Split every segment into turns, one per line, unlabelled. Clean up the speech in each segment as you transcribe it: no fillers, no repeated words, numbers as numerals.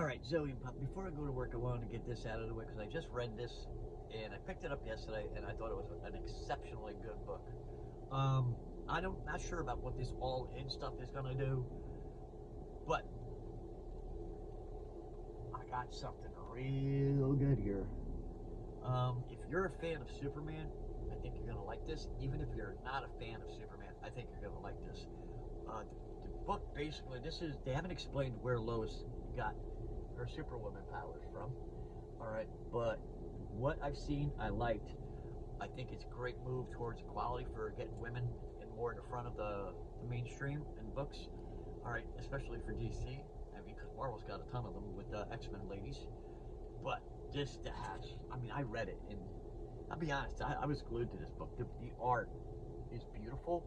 All right, Zoe, before I go to work, I wanted to get this out of the way because I just read this and I picked it up yesterday and I thought it was an exceptionally good book. I don't not sure about what this all in stuff is gonna do, but I got something real good here. If you're a fan of Superman, I think you're gonna like this. Even if you're not a fan of Superman, I think you're gonna like this. The book basically, they haven't explained where Lois got her Superwoman powers from. All right, but what I've seen, I liked. I think it's a great move towards equality for getting women in more in the front of the mainstream in books. All right, especially for DC. I mean, because Marvel's got a ton of them with the X-Men ladies. But this has, I mean, I read it and I'll be honest, I was glued to this book. The art is beautiful.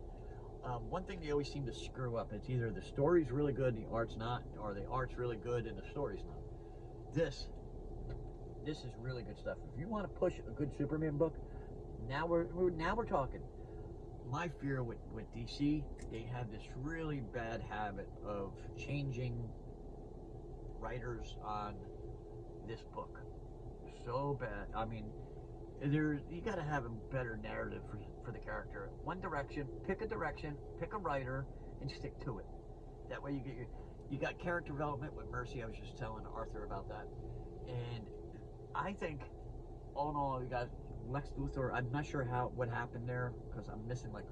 One thing they always seem to screw up, it's either the story's really good and the art's not, or the art's really good and the story's not. This this is really good stuff. If you want to push a good Superman book, now we're talking. My fear with DC, they have this really bad habit of changing writers on this book. So bad. I mean, you got to have a better narrative for the character. One direction, pick a writer, and stick to it. That way you got character development with Mercy. I was just telling Arthur about that, and I think all in all, you got Lex Luthor. I'm not sure what happened there because I'm missing like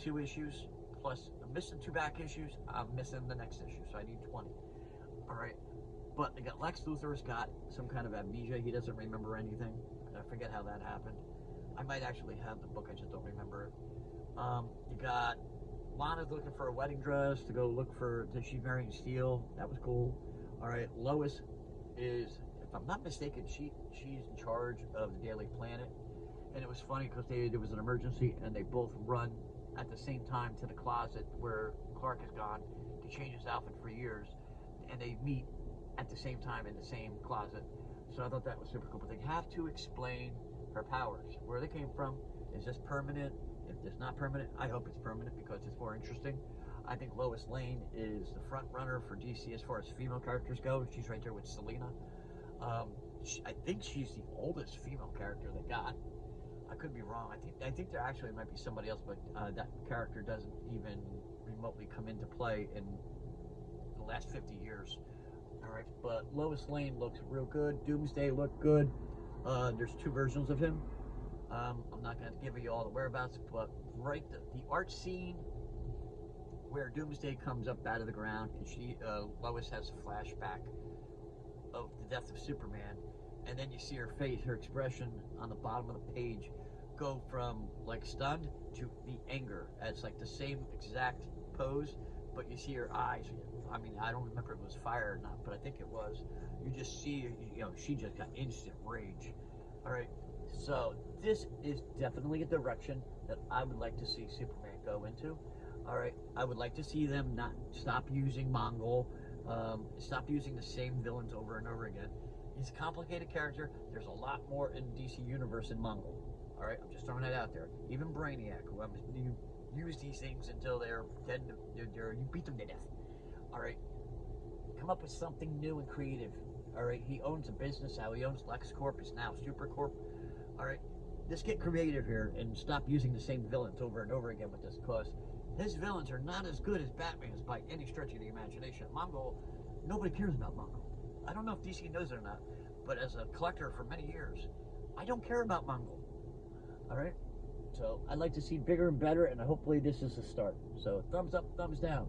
2 issues. Plus, I'm missing 2 back issues. I'm missing the next issue, so I need 20. All right. But they got Lex Luthor's got some kind of amnesia. He doesn't remember anything. I forget how that happened. I might actually have the book. I just don't remember it. You got Lana's looking for a wedding dress to go look for. Did she marry Steel? That was cool. All right. Lois is, if I'm not mistaken, she's in charge of the Daily Planet. And it was funny because there was an emergency and they both run at the same time to the closet where Clark has gone to change his outfit for years, and they meet at the same time in the same closet. So I thought that was super cool. But they have to explain her powers, where they came from. Is this permanent? If it's not permanent, I hope it's permanent because it's more interesting. I think Lois Lane is the front runner for DC as far as female characters go. She's right there with Selena. I think she's the oldest female character they got. I could be wrong. I think there actually might be somebody else, but that character doesn't even remotely come into play in the last 50 years. All right, but Lois Lane looks real good. Doomsday looked good. There's 2 versions of him. I'm not going to give you all the whereabouts, but the art scene where Doomsday comes up out of the ground and Lois has a flashback of the death of Superman, and then you see her face, her expression on the bottom of the page go from like stunned to the anger. It's like the same exact pose, but you see her eyes. I mean, I don't remember if it was fire or not, but I think it was. You just see, she just got instant rage. All right, so this is definitely a direction that I would like to see Superman go into. All right, I would like to see them not stop using Mongol, stop using the same villains over and over again. He's a complicated character. There's a lot more in DC Universe than Mongol. All right, I'm just throwing that out there. Even Brainiac, you use these things until they're dead. You beat them to death. All right, come up with something new and creative. All right, he owns a business now. He owns LexCorp. It's now SuperCorp. All right, let's get creative here and stop using the same villains over and over again with this, because his villains are not as good as Batman's by any stretch of the imagination. Mongol, nobody cares about Mongol. I don't know if DC knows it or not, but as a collector for many years, I don't care about Mongol. All right, so I'd like to see bigger and better, and hopefully this is the start. So thumbs up, thumbs down.